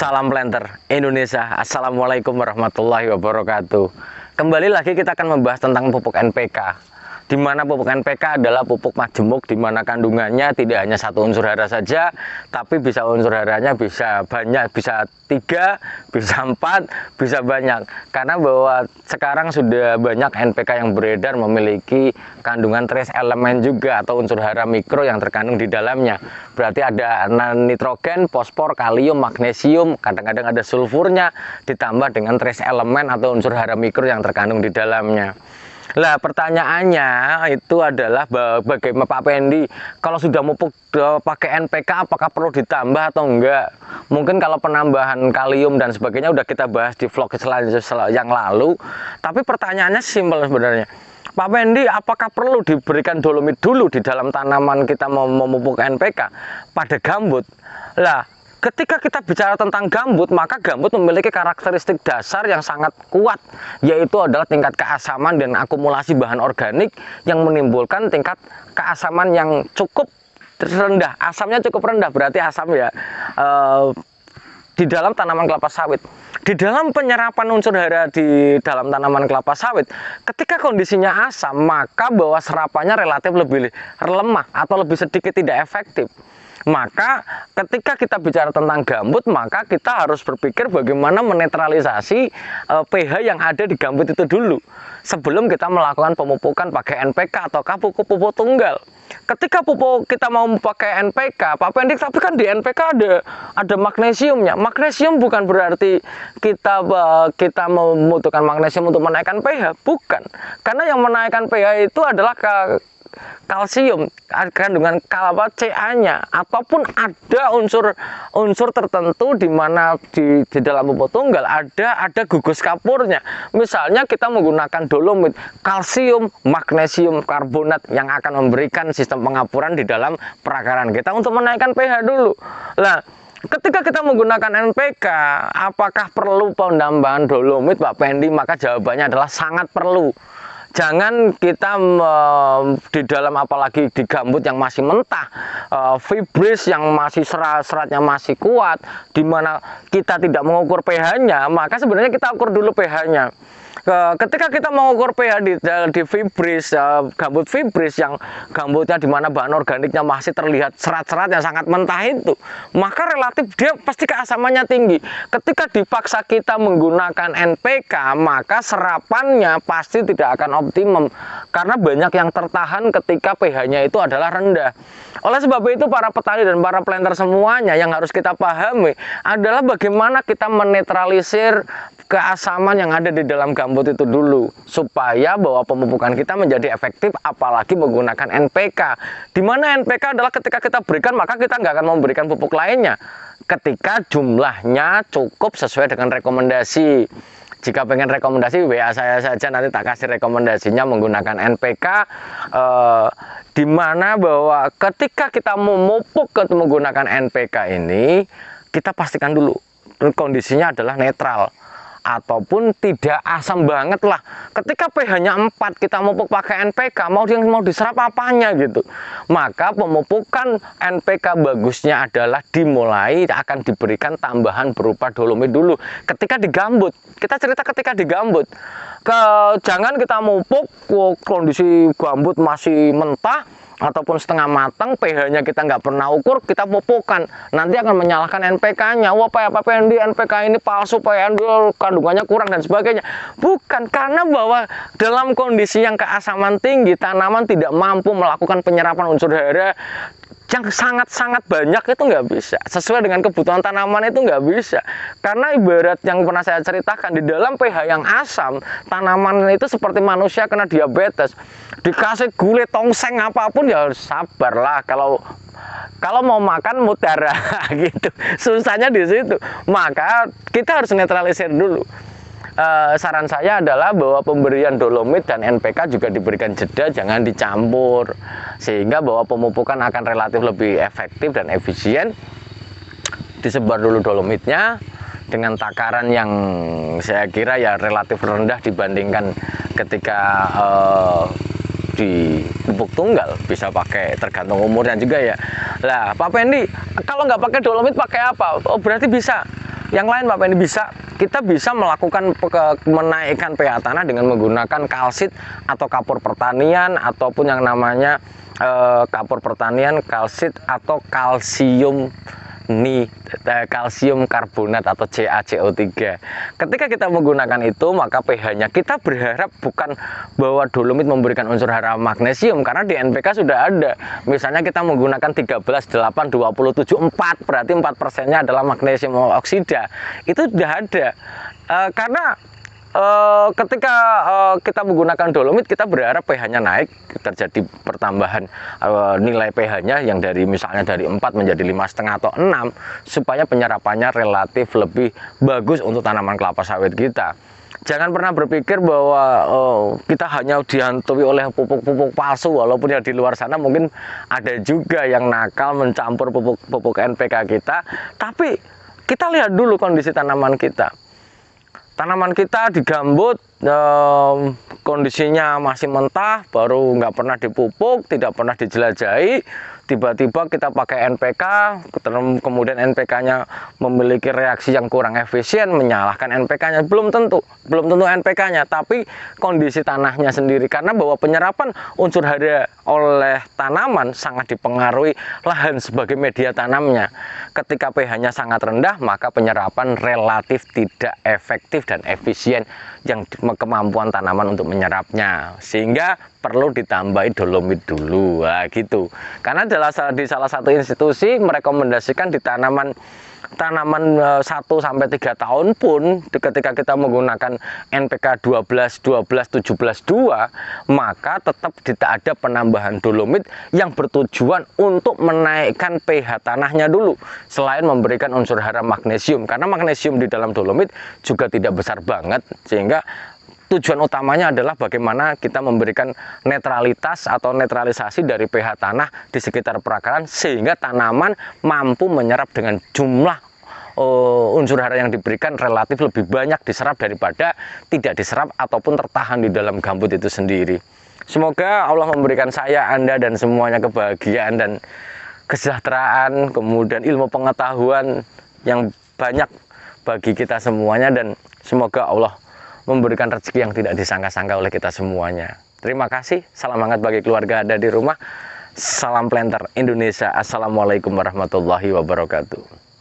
Salam planter Indonesia. Assalamualaikum warahmatullahi wabarakatuh. Kembali lagi kita akan membahas tentang pupuk NPK, di mana pupuk NPK adalah pupuk majemuk, di mana kandungannya tidak hanya satu unsur hara saja, tapi bisa unsur haranya bisa banyak, bisa 3, bisa 4, bisa banyak. Karena bahwa sekarang sudah banyak NPK yang beredar memiliki kandungan trace elemen juga atau unsur hara mikro yang terkandung di dalamnya. Berarti ada nitrogen, fosfor, kalium, magnesium, kadang-kadang ada sulfurnya, ditambah dengan trace elemen atau unsur hara mikro yang terkandung di dalamnya. Lah pertanyaannya itu adalah bagaimana Pak Pendi, kalau sudah pupuk pakai NPK apakah perlu ditambah atau enggak? Mungkin kalau penambahan kalium dan sebagainya udah kita bahas di vlog yang lalu, tapi pertanyaannya simpel sebenarnya. Pak Pendi, apakah perlu diberikan dolomit dulu di dalam tanaman kita mau memupuk NPK pada gambut? Lah, ketika kita bicara tentang gambut, maka gambut memiliki karakteristik dasar yang sangat kuat, yaitu adalah tingkat keasaman dan akumulasi bahan organik yang menimbulkan tingkat keasaman yang cukup rendah. Asamnya cukup rendah, berarti asam ya, di dalam tanaman kelapa sawit. Di dalam penyerapan unsur hara di dalam tanaman kelapa sawit, ketika kondisinya asam, maka bahwa serapannya relatif lebih lemah atau lebih sedikit tidak efektif. Maka ketika kita bicara tentang gambut, maka kita harus berpikir bagaimana menetralisasi pH yang ada di gambut itu dulu sebelum kita melakukan pemupukan pakai NPK atau pupuk tunggal. Ketika pupuk kita mau pakai NPK, Pak Pendik, tapi kan di NPK ada magnesiumnya. Magnesium bukan berarti kita membutuhkan magnesium untuk menaikkan pH, bukan. Karena yang menaikkan pH itu adalah kalsium, kandungan CA-nya, ataupun ada unsur tertentu di mana di dalam pupuk tunggal ada gugus kapurnya. Misalnya kita menggunakan dolomit, kalsium, magnesium karbonat yang akan memberikan sistem pengapuran di dalam perakaran kita untuk menaikkan pH dulu. Nah, ketika kita menggunakan NPK, apakah perlu penambahan dolomit, Pak Pendi? Maka jawabannya adalah sangat perlu. Jangan kita di dalam, apalagi di gambut yang masih mentah, fibris yang masih seratnya masih kuat, di mana kita tidak mengukur pH-nya, maka sebenarnya kita ukur dulu pH-nya. Ketika kita mengukur pH di fibris, gambut fibris yang gambutnya di mana bahan organiknya masih terlihat serat-serat yang sangat mentah itu, maka relatif dia pasti keasamannya tinggi. Ketika dipaksa kita menggunakan NPK, maka serapannya pasti tidak akan optimum karena banyak yang tertahan ketika pH-nya itu adalah rendah. Oleh sebab itu para petani dan para planter semuanya yang harus kita pahami adalah bagaimana kita menetralisir keasaman yang ada di dalam gambut itu dulu, supaya bahwa pemupukan kita menjadi efektif, apalagi menggunakan NPK. Di mana NPK adalah ketika kita berikan, maka kita nggak akan memberikan pupuk lainnya ketika jumlahnya cukup sesuai dengan rekomendasi. Jika pengen rekomendasi, WA saya saja, nanti tak kasih rekomendasinya menggunakan NPK. Di mana bahwa ketika kita memupuk menggunakan NPK ini, kita pastikan dulu kondisinya adalah netral ataupun tidak asam banget lah. Ketika pH-nya 4, kita memupuk pakai NPK, mau diserap apanya gitu. Maka pemupukan NPK bagusnya adalah dimulai akan diberikan tambahan berupa dolomit dulu. Ketika di gambut, kita cerita ketika di gambut, jangan kita memupuk kondisi gambut masih mentah ataupun setengah matang, pH-nya kita nggak pernah ukur, kita pupukkan, nanti akan menyalahkan NPK-nya. Wah, Pak Pendi, NPK ini palsu, Pak, kandungannya kurang dan sebagainya. Bukan, karena bahwa dalam kondisi yang keasaman tinggi, tanaman tidak mampu melakukan penyerapan unsur hara yang sangat-sangat banyak, itu nggak bisa. Sesuai dengan kebutuhan tanaman itu nggak bisa. Karena ibarat yang pernah saya ceritakan, di dalam pH yang asam, tanaman itu seperti manusia kena diabetes. Dikasih gule, tongseng, apapun ya harus sabar lah. Kalau mau makan mutara gitu. Susahnya di situ. Maka kita harus netralisir dulu. Saran saya adalah bahwa pemberian dolomit dan NPK juga diberikan jeda, jangan dicampur, sehingga bahwa pemupukan akan relatif lebih efektif dan efisien. Disebar dulu dolomitnya dengan takaran yang saya kira ya relatif rendah dibandingkan ketika di pupuk tunggal, bisa pakai tergantung umurnya juga ya. Lah Pak Pendi, kalau nggak pakai dolomit pakai apa? Oh, berarti bisa Yang lain Bapak ini kita bisa melakukan menaikkan pH tanah dengan menggunakan kalsit atau kapur pertanian, ataupun yang namanya kapur pertanian, kalsit atau kalsium kalsium karbonat atau CaCO3. Ketika kita menggunakan itu, maka pH-nya kita berharap bukan bahwa dolomit memberikan unsur hara magnesium, karena di NPK sudah ada. Misalnya kita menggunakan 13, 8, 27, 4, berarti 4%-nya adalah magnesium oksida. Itu sudah ada. Karena ketika kita menggunakan dolomit, kita berharap pH-nya naik, terjadi pertambahan nilai pH-nya yang dari misalnya dari 4 menjadi 5,5 atau 6, supaya penyerapannya relatif lebih bagus untuk tanaman kelapa sawit kita. Jangan pernah berpikir bahwa kita hanya dihantui oleh pupuk-pupuk palsu, walaupun ya di luar sana mungkin ada juga yang nakal mencampur pupuk NPK kita. Tapi kita lihat dulu kondisi tanaman kita. Tanaman kita digambut, kondisinya masih mentah, baru nggak pernah dipupuk, tidak pernah dijelajahi. Tiba-tiba kita pakai NPK, kemudian NPK-nya memiliki reaksi yang kurang efisien, menyalahkan NPK-nya. Belum tentu NPK-nya, tapi kondisi tanahnya sendiri. Karena bahwa penyerapan unsur hara oleh tanaman sangat dipengaruhi lahan sebagai media tanamnya. Ketika pH-nya sangat rendah, maka penyerapan relatif tidak efektif dan efisien yang kemampuan tanaman untuk menyerapnya, sehingga perlu ditambahi dolomit dulu. Nah, gitu. Karena di salah satu institusi merekomendasikan di tanaman 1 sampai 3 tahun pun ketika kita menggunakan NPK 12, 12, 17, 2, maka tetap tidak ada penambahan dolomit yang bertujuan untuk menaikkan pH tanahnya dulu, selain memberikan unsur hara magnesium. Karena magnesium di dalam dolomit juga tidak besar banget, sehingga tujuan utamanya adalah bagaimana kita memberikan netralitas atau netralisasi dari pH tanah di sekitar perakaran, sehingga tanaman mampu menyerap dengan jumlah unsur hara yang diberikan relatif lebih banyak diserap daripada tidak diserap ataupun tertahan di dalam gambut itu sendiri. Semoga Allah memberikan saya, Anda, dan semuanya kebahagiaan dan kesejahteraan, kemudian ilmu pengetahuan yang banyak bagi kita semuanya, dan semoga Allah memberikan rezeki yang tidak disangka-sangka oleh kita semuanya. Terima kasih, salam hangat bagi keluarga Anda di rumah. Salam Planter Indonesia. Assalamualaikum warahmatullahi wabarakatuh.